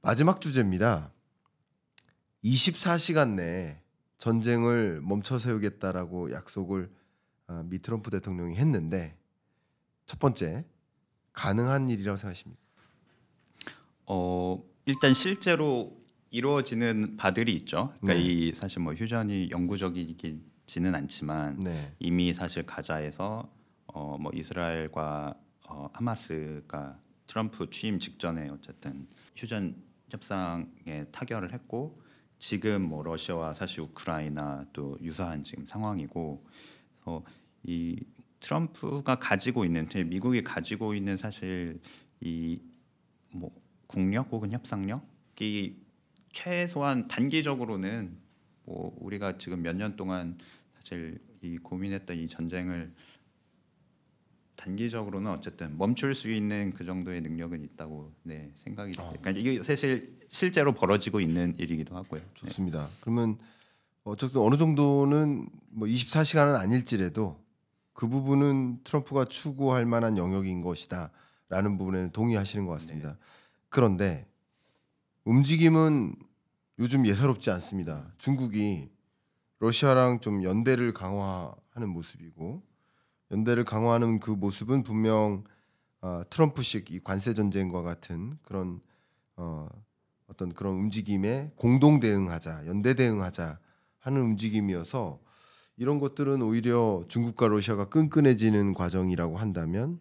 마지막 주제입니다. 24시간 내에 전쟁을 멈춰 세우겠다라고 약속을 미 트럼프 대통령이 했는데 첫 번째, 가능한 일이라고 생각하십니까? 일단 실제로 이루어지는 바들이 있죠. 그러니까 네. 이 사실 뭐 휴전이 영구적이지는 않지만 네. 이미 사실 가자에서 뭐 이스라엘과 하마스가 트럼프 취임 직전에 어쨌든 휴전 협상에 타결을 했고, 지금 뭐 러시아와 사실 우크라이나 또 유사한 지금 상황이고, 그래서 이 트럼프가 가지고 있는, 미국이 가지고 있는 사실 이 뭐 국력 혹은 협상력이 최소한 단기적으로는 뭐 우리가 지금 몇 년 동안 사실 이 고민했던 이 전쟁을 단기적으로는 어쨌든 멈출 수 있는 그 정도의 능력은 있다고 생각이 돼요. 그러니까 이게 사실 실제로 벌어지고 있는 일이기도 하고요. 좋습니다. 그러면 어쨌든 어느 정도는 뭐 24시간은 아닐지라도 그 부분은 트럼프가 추구할 만한 영역인 것이다라는 부분에는 동의하시는 것 같습니다. 그런데 움직임은 요즘 예사롭지 않습니다. 중국이 러시아랑 좀 연대를 강화하는 모습이고, 연대를 강화하는 그 모습은 분명 트럼프식 이 관세 전쟁과 같은 그런 어떤 그런 움직임에 공동 대응하자, 연대 대응하자 하는 움직임이어서 이런 것들은 오히려 중국과 러시아가 끈끈해지는 과정이라고 한다면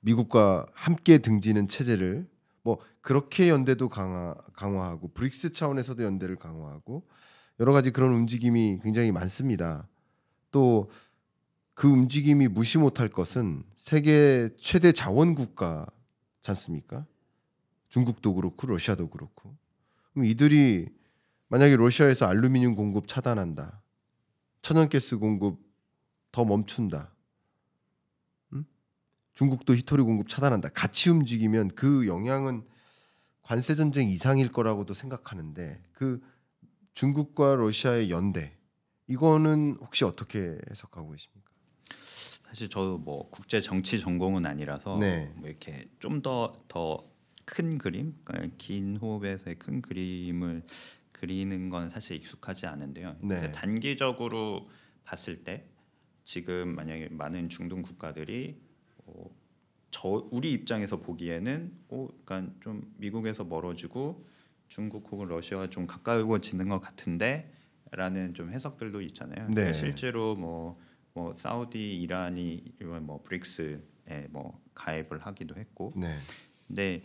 미국과 함께 등지는 체제를 뭐 그렇게 연대도 강화하고 브릭스 차원에서도 연대를 강화하고 여러 가지 그런 움직임이 굉장히 많습니다. 또 그 움직임이 무시 못할 것은 세계 최대 자원 국가지 않습니까? 중국도 그렇고 러시아도 그렇고. 그럼 이들이 만약에 러시아에서 알루미늄 공급 차단한다, 천연가스 공급 더 멈춘다, 중국도 히토리 공급 차단한다, 같이 움직이면 그 영향은 관세 전쟁 이상일 거라고도 생각하는데, 그 중국과 러시아의 연대 이거는 혹시 어떻게 해석하고 계십니까? 사실 저도 뭐 국제 정치 전공은 아니라서 네. 뭐 이렇게 좀 더 큰 그림, 그러니까 긴 호흡에서의 큰 그림을 그리는 건 사실 익숙하지 않은데요. 네. 이제 단기적으로 봤을 때 지금 만약에 많은 중동 국가들이 우리 입장에서 보기에는 그러니까 좀 미국에서 멀어지고 중국 혹은 러시아와 좀 가까워지는 것 같은데라는 좀 해석들도 있잖아요. 네. 그러니까 실제로 뭐 사우디, 이란이 뭐 브릭스에 뭐 가입을 하기도 했고, 네. 근데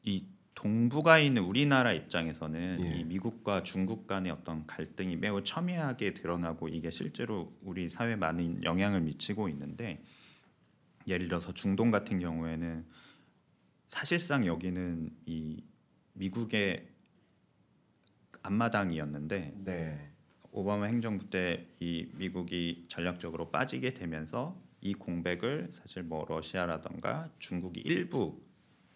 이 동북아에 있는 우리나라 입장에서는 예. 이 미국과 중국 간의 어떤 갈등이 매우 첨예하게 드러나고 이게 실제로 우리 사회에 많은 영향을 미치고 있는데, 예를 들어서 중동 같은 경우에는 사실상 여기는 이 미국의 앞마당이었는데 네. 오바마 행정부 때 이 미국이 전략적으로 빠지게 되면서 이 공백을 사실 뭐 러시아라던가 중국이 일부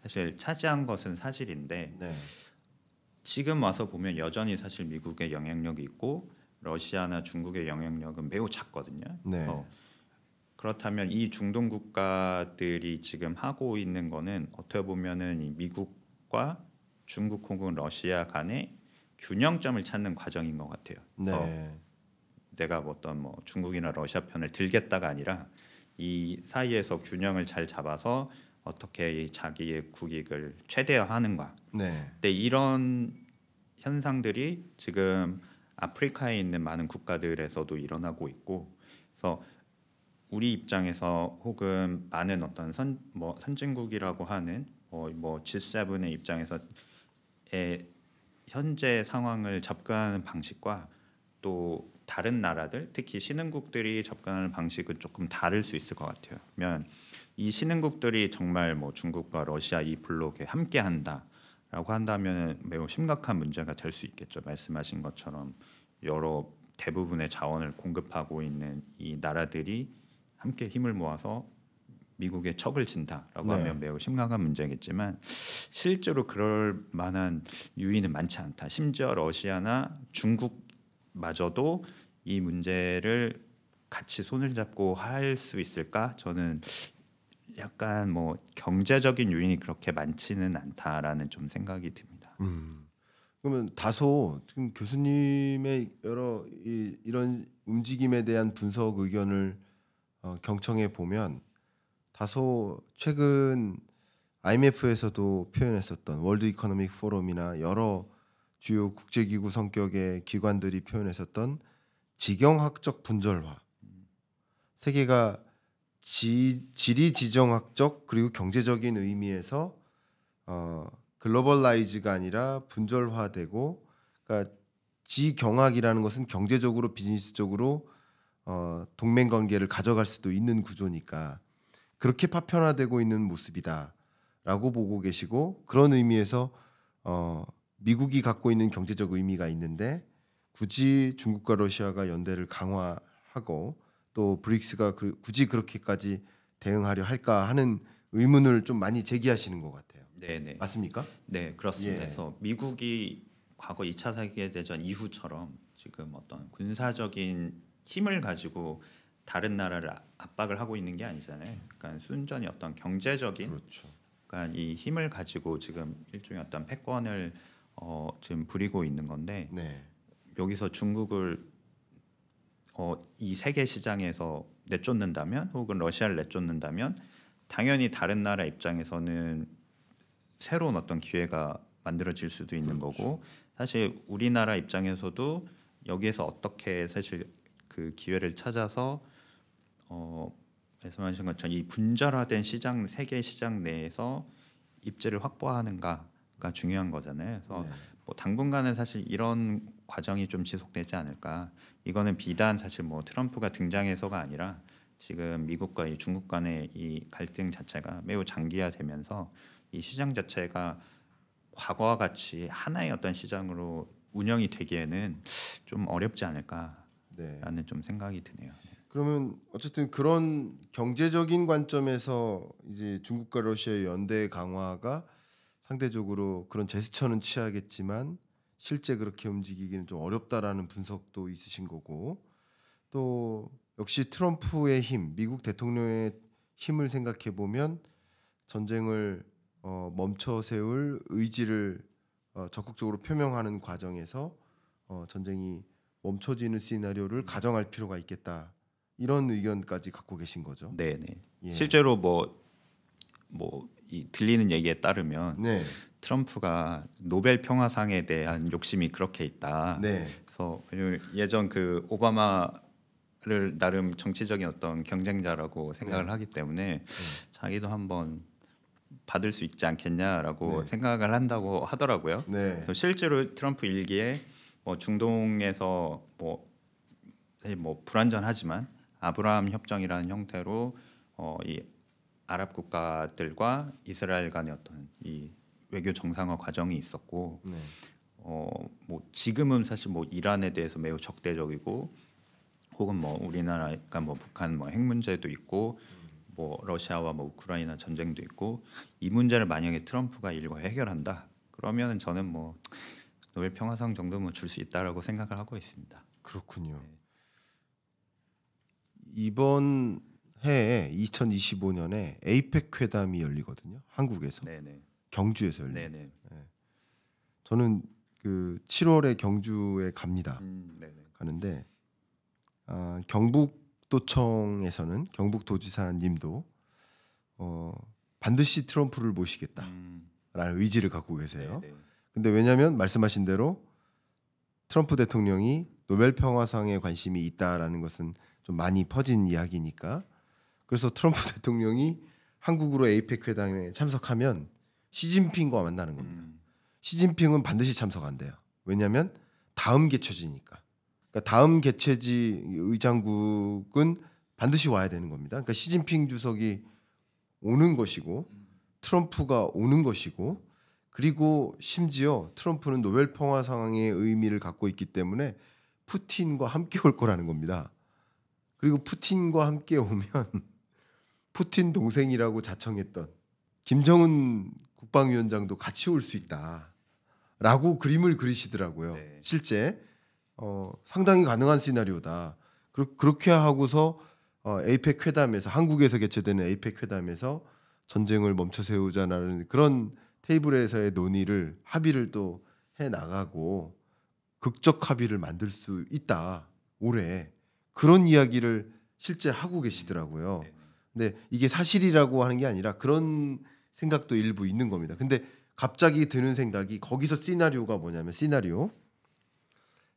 사실 차지한 것은 사실인데, 네. 지금 와서 보면 여전히 사실 미국의 영향력이 있고 러시아나 중국의 영향력은 매우 작거든요. 네. 그렇다면 이 중동 국가들이 지금 하고 있는 거는 어떻게 보면은 이 미국과 중국 혹은 러시아 간의 균형점을 찾는 과정인 것 같아요. 네. 내가 어떤 뭐 중국이나 러시아 편을 들겠다가 아니라 이 사이에서 균형을 잘 잡아서 어떻게 이 자기의 국익을 최대화하는가. 네. 근데 이런 현상들이 지금 아프리카에 있는 많은 국가들에서도 일어나고 있고, 그래서 우리 입장에서 혹은 많은 어떤 선진국이라고 하는 뭐 G7의 입장에서의 현재 상황을 접근하는 방식과 또 다른 나라들, 특히 신흥국들이 접근하는 방식은 조금 다를 수 있을 것 같아요. 그러면 이 신흥국들이 정말 뭐 중국과 러시아 이 블록에 함께한다라고 한다면 매우 심각한 문제가 될 수 있겠죠. 말씀하신 것처럼 여러 대부분의 자원을 공급하고 있는 이 나라들이 함께 힘을 모아서 미국의 척을 진다라고 하면 매우 심각한 문제겠지만, 실제로 그럴 만한 유인은 많지 않다. 심지어 러시아나 중국마저도 이 문제를 같이 손을 잡고 할 수 있을까? 저는 약간 뭐 경제적인 요인이 그렇게 많지는 않다라는 좀 생각이 듭니다. 그러면 다소 지금 교수님의 여러 이런 움직임에 대한 분석 의견을 경청해 보면 다소 최근 IMF에서도 표현했었던 월드 이코노믹 포럼이나 여러 주요 국제기구 성격의 기관들이 표현했었던 지경학적 분절화, 세계가 지리지정학적 그리고 경제적인 의미에서 글로벌라이즈가 아니라 분절화되고, 그러니까 지경학이라는 것은 경제적으로 비즈니스적으로 동맹 관계를 가져갈 수도 있는 구조니까 그렇게 파편화되고 있는 모습이다라고 보고 계시고, 그런 의미에서 미국이 갖고 있는 경제적 의미가 있는데 굳이 중국과 러시아가 연대를 강화하고 또 브릭스가 굳이 그렇게까지 대응하려 할까 하는 의문을 좀 많이 제기하시는 것 같아요. 네네. 맞습니까? 네, 그렇습니다. 예. 그래서 미국이 과거 2차 세계대전 이후처럼 지금 어떤 군사적인 힘을 가지고 다른 나라를 압박을 하고 있는 게 아니잖아요. 그러니까 순전히 어떤 경제적인, 그렇죠. 그러니까 이 힘을 가지고 지금 일종의 어떤 패권을 지금 부리고 있는 건데, 네. 여기서 중국을 이 세계 시장에서 내쫓는다면, 혹은 러시아를 내쫓는다면, 당연히 다른 나라 입장에서는 새로운 어떤 기회가 만들어질 수도 있는 그렇죠. 거고, 사실 우리나라 입장에서도 여기에서 어떻게 사실 그 기회를 찾아서 말씀하신 것처럼 이 분절화된 시장, 세계 시장 내에서 입지를 확보하는가가 중요한 거잖아요. 그래서 네. 뭐 당분간은 사실 이런 과정이 좀 지속되지 않을까. 이거는 비단 사실 뭐 트럼프가 등장해서가 아니라 지금 미국과 이 중국 간의 이 갈등 자체가 매우 장기화되면서 이 시장 자체가 과거와 같이 하나의 어떤 시장으로 운영이 되기에는 좀 어렵지 않을까라는 네. 좀 생각이 드네요. 그러면 어쨌든 그런 경제적인 관점에서 이제 중국과 러시아의 연대 강화가 상대적으로 그런 제스처는 취하겠지만 실제 그렇게 움직이기는 좀 어렵다라는 분석도 있으신 거고, 또 역시 트럼프의 힘, 미국 대통령의 힘을 생각해 보면 전쟁을 멈춰 세울 의지를 적극적으로 표명하는 과정에서 전쟁이 멈춰지는 시나리오를 가정할 필요가 있겠다, 이런 의견까지 갖고 계신 거죠. 네네. 예. 실제로 이 들리는 얘기에 따르면 네, 트럼프가 노벨 평화상에 대한 욕심이 그렇게 있다. 네, 그래서 예전 그 오바마를 나름 정치적인 어떤 경쟁자라고 생각을 하기 때문에 자기도 한번 받을 수 있지 않겠냐라고 네. 생각을 한다고 하더라고요. 네, 그래서 실제로 트럼프 일기에 뭐 중동에서 사실 뭐 불완전하지만 아브라함 협정이라는 형태로 이 아랍 국가들과 이스라엘 간의 어떤 이 외교 정상화 과정이 있었고, 네, 뭐 지금은 사실 뭐 이란에 대해서 매우 적대적이고, 혹은 뭐 우리나라가 뭐 북한 뭐 핵 문제도 있고, 뭐 러시아와 뭐 우크라이나 전쟁도 있고, 이 문제를 만약에 트럼프가 일과 해결한다, 그러면은 저는 뭐 노벨 평화상 정도면 줄 수 있다라고 생각을 하고 있습니다. 그렇군요. 네. 이번 해에 2025년에 에이펙 회담이 열리거든요. 한국에서, 네네. 경주에서 열려요. 네네. 저는 그 7월에 경주에 갑니다. 네네. 가는데 경북도청에서는 경북도지사님도 반드시 트럼프를 모시겠다라는 의지를 갖고 계세요. 네네. 근데 왜냐하면 말씀하신 대로 트럼프 대통령이 노벨 평화상에 관심이 있다라는 것은 좀 많이 퍼진 이야기니까, 그래서 트럼프 대통령이 한국으로 에이펙 회담에 참석하면 시진핑과 만나는 겁니다. 시진핑은 반드시 참석 안 돼요. 왜냐하면 다음 개최지니까. 그러니까 다음 개최지 의장국은 반드시 와야 되는 겁니다. 그러니까 시진핑 주석이 오는 것이고 트럼프가 오는 것이고, 그리고 심지어 트럼프는 노벨 평화상의 의미를 갖고 있기 때문에 푸틴과 함께 올 거라는 겁니다. 그리고 푸틴과 함께 오면 푸틴 동생이라고 자청했던 김정은 국방위원장도 같이 올 수 있다라고 그림을 그리시더라고요. 네. 실제 상당히 가능한 시나리오다. 그렇게 하고서 에이펙 회담에서, 한국에서 개최되는 에이펙 회담에서 전쟁을 멈춰 세우자라는 그런 테이블에서의 논의를 합의를 또 해 나가고 극적 합의를 만들 수 있다 올해 그런 이야기를 실제 하고 계시더라고요. 네. 근데 이게 사실이라고 하는 게 아니라 그런 생각도 일부 있는 겁니다. 근데 갑자기 드는 생각이 거기서 시나리오가 뭐냐면 시나리오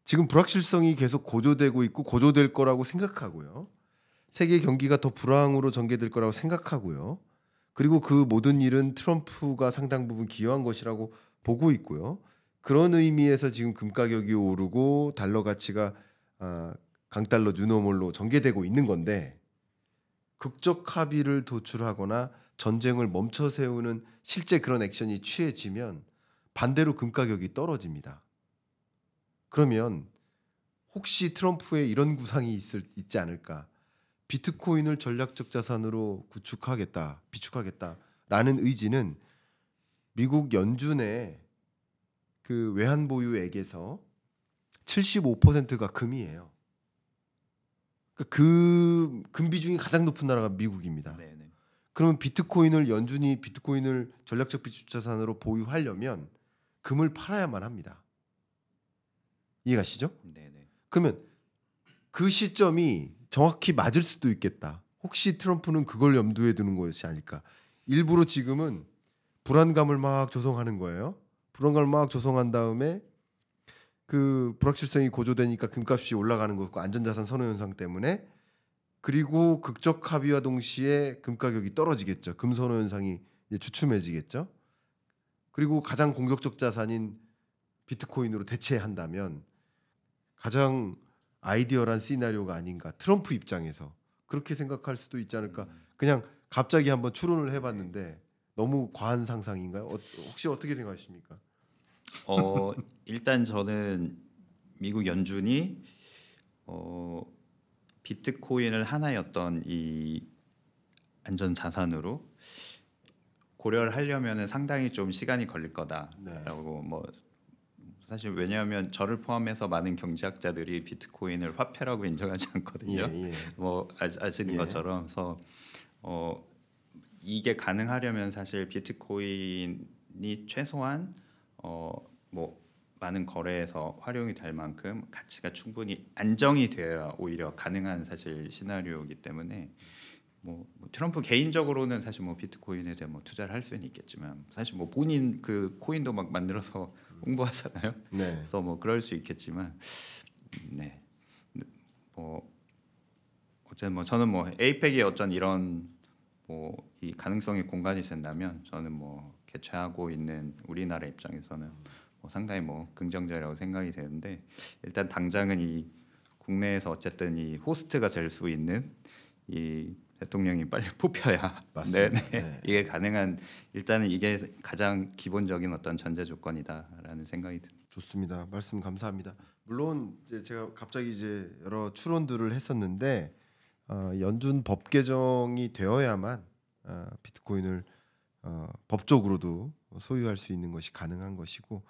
지금 불확실성이 계속 고조되고 있고 고조될 거라고 생각하고요. 세계 경기가 더 불황으로 전개될 거라고 생각하고요. 그리고 그 모든 일은 트럼프가 상당 부분 기여한 것이라고 보고 있고요. 그런 의미에서 지금 금 가격이 오르고 달러 가치가 강달러 뉴노멀로 전개되고 있는 건데 극적 합의를 도출하거나 전쟁을 멈춰 세우는 실제 그런 액션이 취해지면 반대로 금 가격이 떨어집니다. 그러면 혹시 트럼프의 이런 구상이 있지 않을까? 비트코인을 전략적 자산으로 비축하겠다라는 의지는 미국 연준의 그 외환 보유액에서 75%가 금이에요. 그 금 비중이 가장 높은 나라가 미국입니다. 네네. 그러면 연준이 비트코인을 전략적 비축 자산으로 보유하려면 금을 팔아야만 합니다. 이해가시죠? 네네. 그러면 그 시점이 정확히 맞을 수도 있겠다. 혹시 트럼프는 그걸 염두에 두는 것이 아닐까? 일부러 지금은 불안감을 막 조성하는 거예요. 불안감을 막 조성한 다음에 그 불확실성이 고조되니까 금값이 올라가는 거고 안전자산 선호 현상 때문에 그리고 극적 합의와 동시에 금 가격이 떨어지겠죠. 금 선호 현상이 이제 주춤해지겠죠. 그리고 가장 공격적 자산인 비트코인으로 대체한다면 가장 아이디어란 시나리오가 아닌가. 트럼프 입장에서 그렇게 생각할 수도 있지 않을까. 그냥 갑자기 한번 추론을 해봤는데 너무 과한 상상인가요? 혹시 어떻게 생각하십니까? 일단 저는 미국 연준이 비트코인을 하나의 어떤 이 안전 자산으로 고려를 하려면은 상당히 좀 시간이 걸릴 거다라고 뭐 사실 왜냐하면 저를 포함해서 많은 경제학자들이 비트코인을 화폐라고 인정하지 않거든요. 뭐 아시는 것처럼 그래서 이게 가능하려면 사실 비트코인이 최소한 뭐 많은 거래에서 활용이 될 만큼 가치가 충분히 안정이 되어야 오히려 가능한 사실 시나리오이기 때문에 뭐 트럼프 개인적으로는 사실 뭐 비트코인에 대해 뭐 투자를 할 수는 있겠지만 사실 뭐 본인 그 코인도 막 만들어서 홍보하잖아요. 네. 그래서 뭐 그럴 수 있겠지만 뭐 어쨌든 뭐 저는 뭐 에이펙이 어쩐 이런 뭐 이 가능성의 공간이 된다면 저는 뭐 개최하고 있는 우리나라 입장에서는 뭐 상당히 뭐 긍정적이라고 생각이 되는데 일단 당장은 이 국내에서 어쨌든 이 호스트가 될 수 있는 이 대통령이 빨리 뽑혀야 맞습니다. 네. 이게 가능한 일단은 이게 가장 기본적인 어떤 전제 조건이다라는 생각이 듭니다. 좋습니다. 말씀 감사합니다. 물론 이제 제가 갑자기 이제 여러 추론들을 했었는데 연준 법 개정이 되어야만 비트코인을 법적으로도 소유할 수 있는 것이 가능한 것이고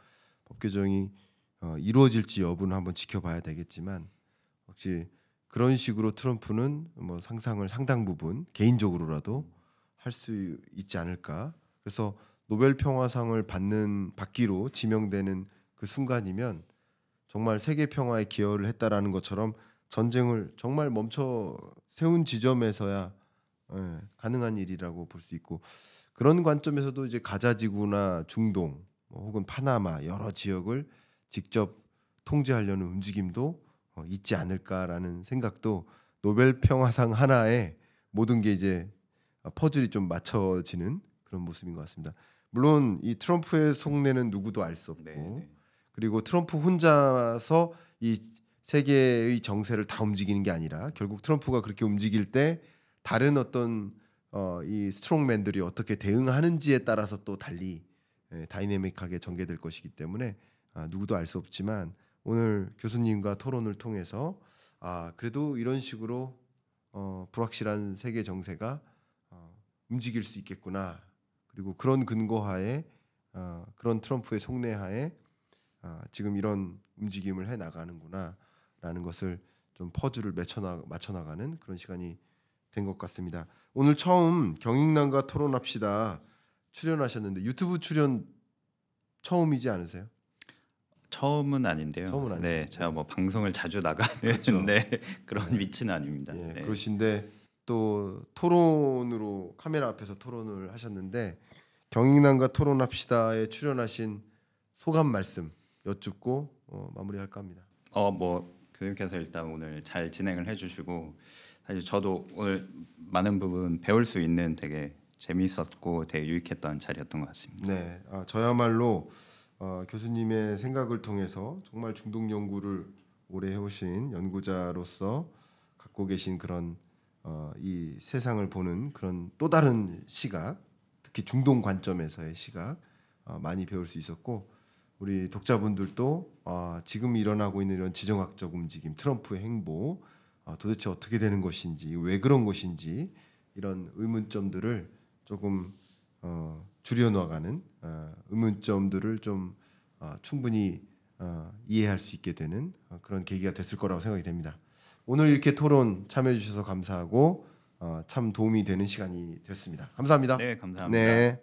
법 개정이 이루어질지 여부는 한번 지켜봐야 되겠지만 혹시 그런 식으로 트럼프는 뭐 상상을 상당 부분 개인적으로라도 할 수 있지 않을까. 그래서 노벨 평화상을 받기로 지명되는 그 순간이면 정말 세계 평화에 기여를 했다라는 것처럼 전쟁을 정말 멈춰 세운 지점에서야 가능한 일이라고 볼 수 있고 그런 관점에서도 이제 가자 지구나 중동 혹은 파나마 여러 지역을 직접 통제하려는 움직임도 있지 않을까라는 생각도 노벨 평화상 하나에 모든 게 이제 퍼즐이 좀 맞춰지는 그런 모습인 것 같습니다. 물론 이 트럼프의 속내는 누구도 알 수 없고 그리고 트럼프 혼자서 이 세계의 정세를 다 움직이는 게 아니라 결국 트럼프가 그렇게 움직일 때 다른 어떤 이 스트롱맨들이 어떻게 대응하는지에 따라서 또 달리 다이내믹하게 전개될 것이기 때문에 누구도 알 수 없지만 오늘 교수님과 토론을 통해서 그래도 이런 식으로 불확실한 세계 정세가 움직일 수 있겠구나. 그리고 그런 근거하에 그런 트럼프의 속내하에 지금 이런 움직임을 해 나가는구나라는 것을 좀 퍼즐을 맞춰 나가는 그런 시간이 된 것 같습니다. 오늘 처음 경익남과 토론합시다 출연하셨는데 유튜브 출연 처음이지 않으세요? 처음은 아닌데요. 처음은 아니죠. 네, 제가 뭐 방송을 자주 나가는 그렇죠. 네, 그런 위치는 아닙니다. 예, 네. 그러신데 또 토론으로 카메라 앞에서 토론을 하셨는데 경익남과 토론합시다에 출연하신 소감 말씀 여쭙고 마무리할까 합니다. 뭐 교수님께서 일단 오늘 잘 진행을 해주시고 사실 저도 오늘 많은 부분 배울 수 있는 되게 재미있었고 되게 유익했던 자리였던 것 같습니다. 네, 저야말로 교수님의 생각을 통해서 정말 중동 연구를 오래 해오신 연구자로서 갖고 계신 그런 이 세상을 보는 그런 또 다른 시각, 특히 중동 관점에서의 시각 많이 배울 수 있었고 우리 독자분들도 지금 일어나고 있는 이런 지정학적 움직임, 트럼프의 행보 도대체 어떻게 되는 것인지, 왜 그런 것인지 이런 의문점들을 조금 줄여나가는 의문점들을 좀 충분히 이해할 수 있게 되는 그런 계기가 됐을 거라고 생각이 됩니다. 오늘 이렇게 토론 참여해 주셔서 감사하고 참 도움이 되는 시간이 됐습니다. 감사합니다. 네, 감사합니다. 네.